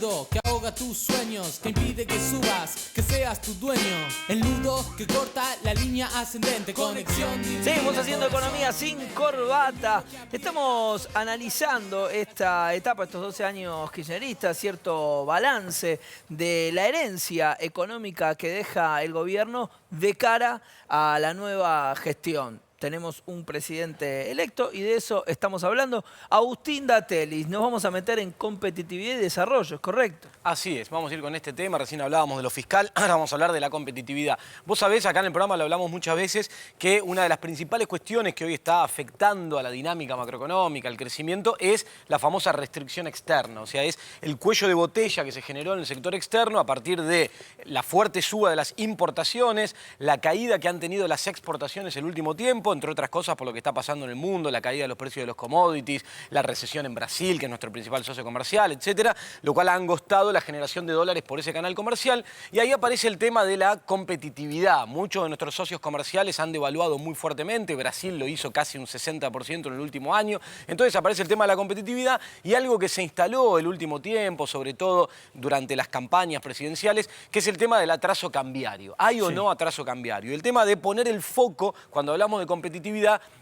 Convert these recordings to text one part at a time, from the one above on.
nudo que ahoga tus sueños, que impide que subas, que seas tu dueño. El nudo que corta la línea ascendente. Conexión divina. Seguimos haciendo economía sin corbata. Estamos analizando esta etapa, estos 12 años kirchneristas, cierto balance de la herencia económica que deja el gobierno de cara a la nueva gestión. Tenemos un presidente electo y de eso estamos hablando. Agustín Datelis, nos vamos a meter en competitividad y desarrollo, ¿es correcto? Así es, vamos a ir con este tema. Recién hablábamos de lo fiscal, ahora vamos a hablar de la competitividad. Vos sabés, acá en el programa lo hablamos muchas veces, que una de las principales cuestiones que hoy está afectando a la dinámica macroeconómica, al crecimiento, es la famosa restricción externa. O sea, es el cuello de botella que se generó en el sector externo a partir de la fuerte suba de las importaciones, la caída que han tenido las exportaciones el último tiempo, entre otras cosas por lo que está pasando en el mundo, la caída de los precios de los commodities, la recesión en Brasil, que es nuestro principal socio comercial, etcétera, lo cual ha angostado la generación de dólares por ese canal comercial. Y ahí aparece el tema de la competitividad. Muchos de nuestros socios comerciales han devaluado muy fuertemente. Brasil lo hizo casi un 60% en el último año. Entonces aparece el tema de la competitividad y algo que se instaló el último tiempo, sobre todo durante las campañas presidenciales, que es el tema del atraso cambiario. ¿Hay o no atraso cambiario? El tema de poner el foco, cuando hablamos de competitividad,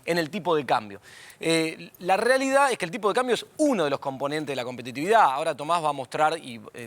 en el tipo de cambio. La realidad es que el tipo de cambio es uno de los componentes de la competitividad. Ahora Tomás va a mostrar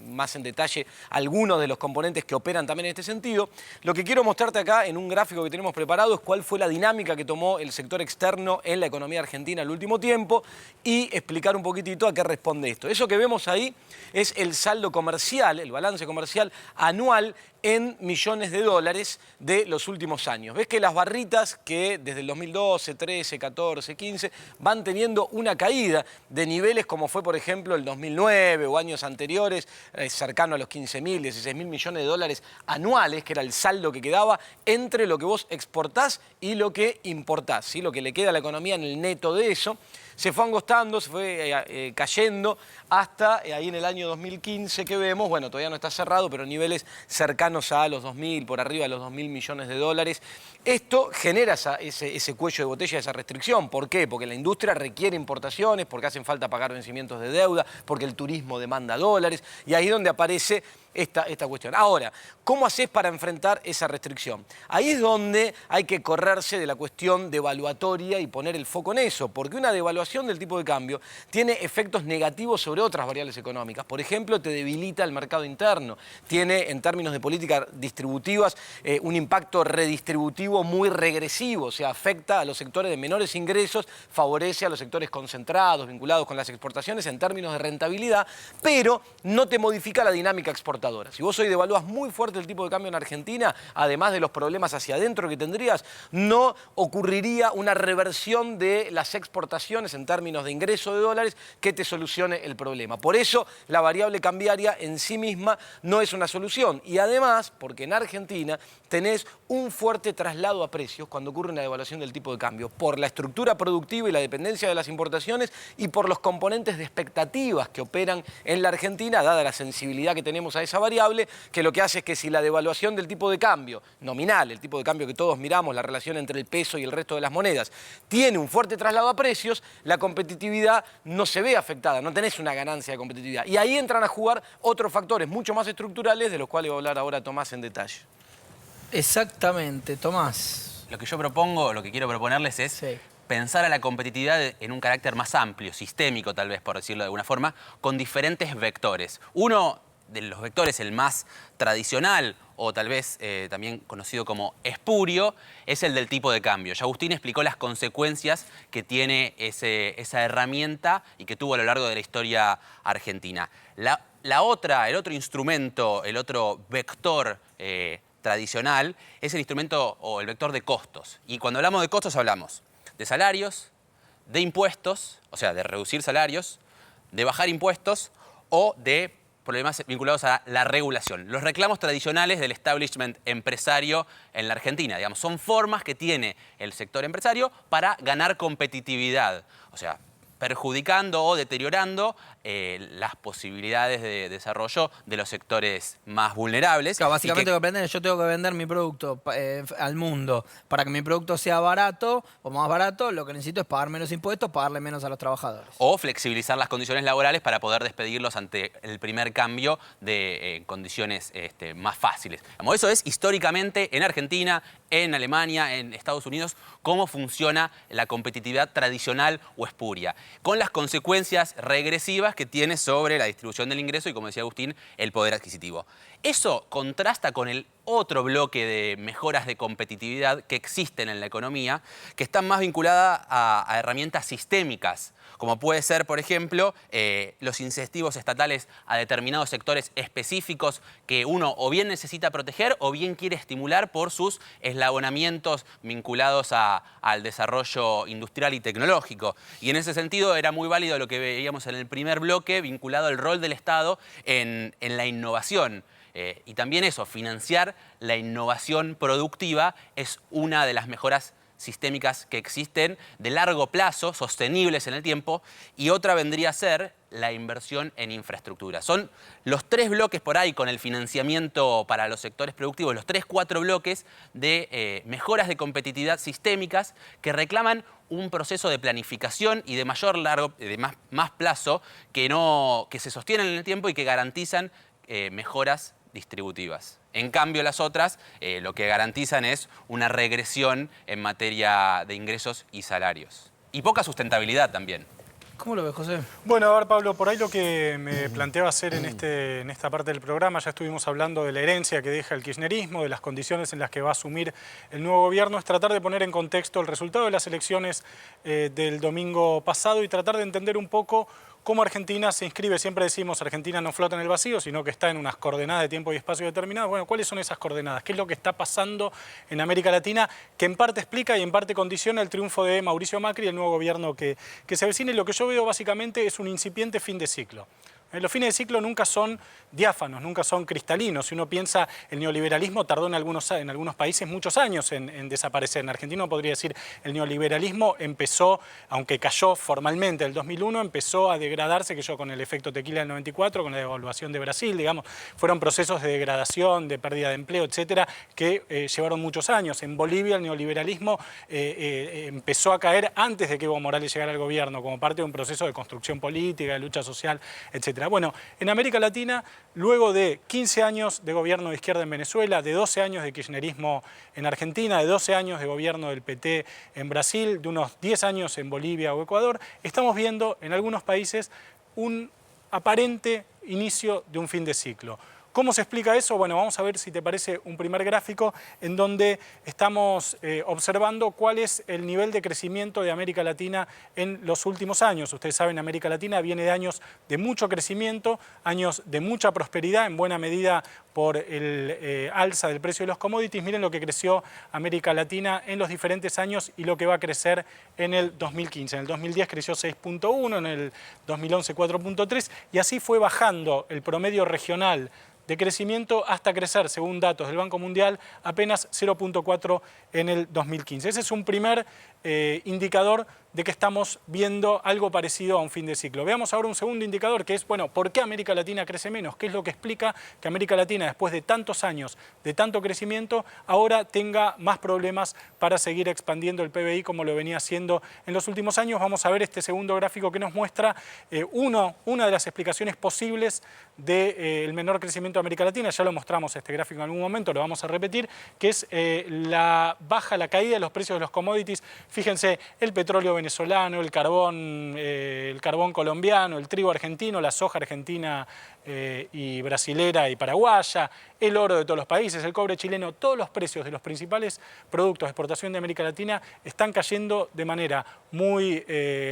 más en detalle algunos de los componentes que operan también en este sentido. Lo que quiero mostrarte acá en un gráfico que tenemos preparado es cuál fue la dinámica que tomó el sector externo en la economía argentina el último tiempo y explicar un poquitito a qué responde esto. Eso que vemos ahí es el saldo comercial, el balance comercial anual en millones de dólares de los últimos años. Ves que las barritas que desde el 2012, 13, 14, 15 van teniendo una caída de niveles como fue, por ejemplo, el 2009 o años anteriores, cercano a los 15.000, 16.000 millones de dólares anuales, que era el saldo que quedaba entre lo que vos exportás y lo que importás, ¿sí? Lo que le queda a la economía en el neto de eso. Se fue angostando, se fue cayendo hasta ahí en el año 2015 que vemos, bueno, todavía no está cerrado, pero niveles cercanos a los 2.000, por arriba de los 2.000 millones de dólares. Esto genera ese cuello de botella, esa restricción. ¿Por qué? Porque la industria requiere importaciones, porque hacen falta pagar vencimientos de deuda, porque el turismo demanda dólares, y ahí es donde aparece esta cuestión. Ahora, ¿cómo haces para enfrentar esa restricción? Ahí es donde hay que correrse de la cuestión devaluatoria y poner el foco en eso, porque una devaluación del tipo de cambio tiene efectos negativos sobre otras variables económicas. Por ejemplo, te debilita el mercado interno, tiene en términos de políticas distributivas un impacto redistributivo muy regresivo, o sea, afecta a los sectores de menores ingresos, favorece a los sectores concentrados, vinculados con las exportaciones en términos de rentabilidad, pero no te modifica la dinámica exportadora. Si vos hoy devalúas muy fuerte el tipo de cambio en Argentina, además de los problemas hacia adentro que tendrías, no ocurriría una reversión de las exportaciones en términos de ingreso de dólares que te solucione el problema. Por eso la variable cambiaria en sí misma no es una solución. Y además, porque en Argentina tenés un fuerte traslado a precios cuando ocurre una devaluación del tipo de cambio, por la estructura productiva y la dependencia de las importaciones y por los componentes de expectativas que operan en la Argentina, dada la sensibilidad que tenemos a esa variable, que lo que hace es que si la devaluación del tipo de cambio nominal, el tipo de cambio que todos miramos, la relación entre el peso y el resto de las monedas, tiene un fuerte traslado a precios, la competitividad no se ve afectada, no tenés una ganancia de competitividad. Y ahí entran a jugar otros factores mucho más estructurales, de los cuales va a hablar ahora Tomás en detalle. Exactamente, Tomás. Lo que yo propongo, lo que quiero proponerles es pensar a la competitividad en un carácter más amplio, sistémico tal vez, por decirlo de alguna forma, con diferentes vectores. Uno de los vectores, el más tradicional o tal vez también conocido como espurio, es el del tipo de cambio. Ya Agustín explicó las consecuencias que tiene esa herramienta y que tuvo a lo largo de la historia argentina. El otro instrumento, el otro vector tradicional es el instrumento o el vector de costos. Y cuando hablamos de costos hablamos de salarios, de impuestos, o sea, de reducir salarios, de bajar impuestos o de problemas vinculados a la regulación. Los reclamos tradicionales del establishment empresario en la Argentina, digamos, son formas que tiene el sector empresario para ganar competitividad. O sea, perjudicando o deteriorando las posibilidades de desarrollo de los sectores más vulnerables. Claro, básicamente lo que pretenden es yo tengo que vender mi producto al mundo. Para que mi producto sea barato o más barato, lo que necesito es pagar menos impuestos, pagarle menos a los trabajadores. O flexibilizar las condiciones laborales para poder despedirlos ante el primer cambio de condiciones más fáciles. Eso es históricamente en Argentina, en Alemania, en Estados Unidos, cómo funciona la competitividad tradicional o espuria, con las consecuencias regresivas que tiene sobre la distribución del ingreso y, como decía Agustín, el poder adquisitivo. Eso contrasta con el otro bloque de mejoras de competitividad que existen en la economía, que están más vinculadas a herramientas sistémicas, como puede ser, por ejemplo, los incentivos estatales a determinados sectores específicos que uno o bien necesita proteger o bien quiere estimular por sus eslabonamientos vinculados al desarrollo industrial y tecnológico. Y en ese sentido era muy válido lo que veíamos en el primer bloque vinculado al rol del Estado en la innovación. Y también eso, financiar la innovación productiva es una de las mejoras sistémicas que existen de largo plazo, sostenibles en el tiempo, y otra vendría a ser la inversión en infraestructura. Son los 3 bloques por ahí con el financiamiento para los sectores productivos, los 3-4 bloques de mejoras de competitividad sistémicas que reclaman un proceso de planificación y de más plazo que se sostienen en el tiempo y que garantizan mejoras distributivas. En cambio, las otras lo que garantizan es una regresión en materia de ingresos y salarios. Y poca sustentabilidad también. ¿Cómo lo ves, José? Bueno, a ver, Pablo, por ahí lo que me planteaba hacer en esta parte del programa, ya estuvimos hablando de la herencia que deja el kirchnerismo, de las condiciones en las que va a asumir el nuevo gobierno, es tratar de poner en contexto el resultado de las elecciones del domingo pasado y tratar de entender un poco cómo Argentina se inscribe. Siempre decimos Argentina no flota en el vacío, sino que está en unas coordenadas de tiempo y espacio determinadas. Bueno, ¿cuáles son esas coordenadas? ¿Qué es lo que está pasando en América Latina que en parte explica y en parte condiciona el triunfo de Mauricio Macri y el nuevo gobierno que se avecina? Y lo que yo veo básicamente es un incipiente fin de ciclo. Los fines de ciclo nunca son diáfanos, nunca son cristalinos. Si uno piensa, el neoliberalismo tardó en algunos países muchos años en desaparecer. En Argentina podría decir, el neoliberalismo empezó, aunque cayó formalmente en el 2001, empezó a degradarse, que yo con el efecto tequila del 94, con la devaluación de Brasil, digamos, fueron procesos de degradación, de pérdida de empleo, etcétera, que llevaron muchos años. En Bolivia el neoliberalismo empezó a caer antes de que Evo Morales llegara al gobierno, como parte de un proceso de construcción política, de lucha social, etcétera. Bueno, en América Latina, luego de 15 años de gobierno de izquierda en Venezuela, de 12 años de kirchnerismo en Argentina, de 12 años de gobierno del PT en Brasil, de unos 10 años en Bolivia o Ecuador, estamos viendo en algunos países un aparente inicio de un fin de ciclo. ¿Cómo se explica eso? Bueno, vamos a ver si te parece un primer gráfico en donde estamos observando cuál es el nivel de crecimiento de América Latina en los últimos años. Ustedes saben, América Latina viene de años de mucho crecimiento, años de mucha prosperidad, en buena medida por el alza del precio de los commodities. Miren lo que creció América Latina en los diferentes años y lo que va a crecer en el 2015. En el 2010 creció 6.1, en el 2011 4.3 y así fue bajando el promedio regional de crecimiento hasta crecer, según datos del Banco Mundial, apenas 0.4 en el 2015. Ese es un primer indicador de que estamos viendo algo parecido a un fin de ciclo. Veamos ahora un segundo indicador que es, bueno, ¿por qué América Latina crece menos? ¿Qué es lo que explica que América Latina, después de tantos años de tanto crecimiento, ahora tenga más problemas para seguir expandiendo el PBI como lo venía haciendo en los últimos años? Vamos a ver este segundo gráfico que nos muestra una de las explicaciones posibles del menor crecimiento de América Latina. Ya lo mostramos este gráfico en algún momento, lo vamos a repetir, que es la caída de los precios de los commodities. Fíjense, el petróleo venezolano, el carbón colombiano, el trigo argentino, la soja argentina y brasilera y paraguaya, el oro de todos los países, el cobre chileno, todos los precios de los principales productos de exportación de América Latina están cayendo de manera muy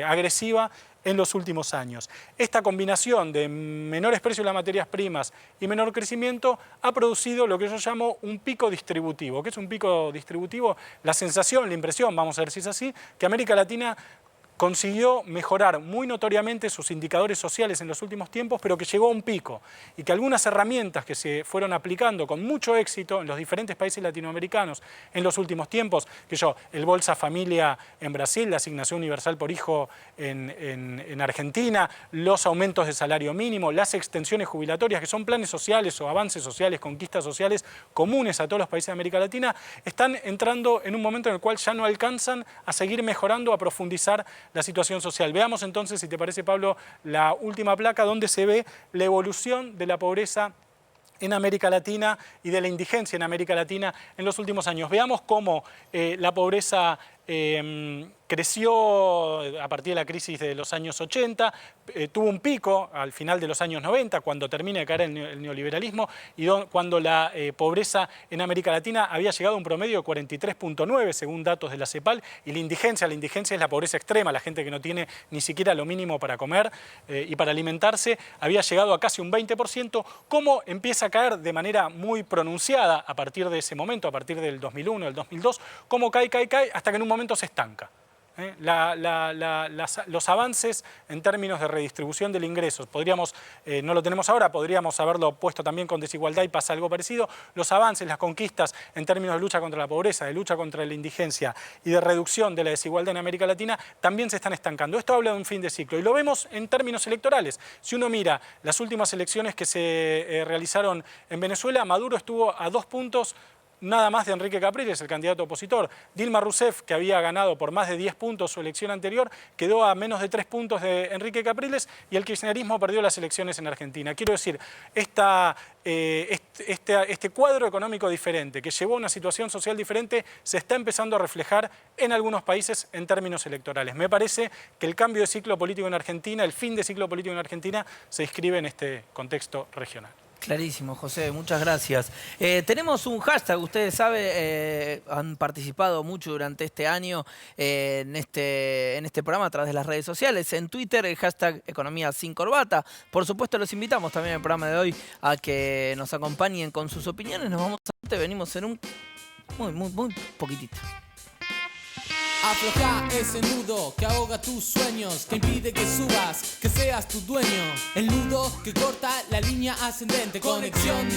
agresiva en los últimos años. Esta combinación de menores precios de las materias primas y menor crecimiento ha producido lo que yo llamo un pico distributivo. ¿Qué es un pico distributivo? La sensación, la impresión, vamos a ver si es así, que América Latina consiguió mejorar muy notoriamente sus indicadores sociales en los últimos tiempos, pero que llegó a un pico y que algunas herramientas que se fueron aplicando con mucho éxito en los diferentes países latinoamericanos en los últimos tiempos, el Bolsa Familia en Brasil, la asignación universal por hijo en Argentina, los aumentos de salario mínimo, las extensiones jubilatorias, que son planes sociales o avances sociales, conquistas sociales comunes a todos los países de América Latina, están entrando en un momento en el cual ya no alcanzan a seguir mejorando, a profundizar la situación social. Veamos entonces, si te parece, Pablo, la última placa donde se ve la evolución de la pobreza en América Latina y de la indigencia en América Latina en los últimos años. Veamos cómo la pobreza creció a partir de la crisis de los años 80, tuvo un pico al final de los años 90, cuando termina de caer el neoliberalismo, y cuando la pobreza en América Latina había llegado a un promedio de 43.9, según datos de la CEPAL, y la indigencia es la pobreza extrema, la gente que no tiene ni siquiera lo mínimo para comer y para alimentarse, había llegado a casi un 20%, cómo empieza a caer de manera muy pronunciada a partir de ese momento, a partir del 2001, del 2002, cómo cae, hasta que en un momento se estanca. Los avances en términos de redistribución del ingreso, no lo tenemos ahora, podríamos haberlo puesto también con desigualdad y pasa algo parecido, los avances, las conquistas en términos de lucha contra la pobreza, de lucha contra la indigencia y de reducción de la desigualdad en América Latina también se están estancando. Esto habla de un fin de ciclo y lo vemos en términos electorales. Si uno mira las últimas elecciones que se realizaron en Venezuela, Maduro estuvo a 2 puntos nada más de Enrique Capriles, el candidato opositor. Dilma Rousseff, que había ganado por más de 10 puntos su elección anterior, quedó a menos de 3 puntos de Enrique Capriles y el kirchnerismo perdió las elecciones en Argentina. Quiero decir, este cuadro económico diferente, que llevó a una situación social diferente, se está empezando a reflejar en algunos países en términos electorales. Me parece que el cambio de ciclo político en Argentina, el fin de ciclo político en Argentina, se inscribe en este contexto regional. Clarísimo, José, muchas gracias. Tenemos un hashtag, ustedes saben, han participado mucho durante este año en este programa a través de las redes sociales. En Twitter, el hashtag Economía Sin Corbata. Por supuesto, los invitamos también en el programa de hoy a que nos acompañen con sus opiniones. Nos vamos a venimos en un muy poquitito. Afloja ese nudo que ahoga tus sueños, que impide que subas, que seas tu dueño. El nudo que corta la línea ascendente, conexión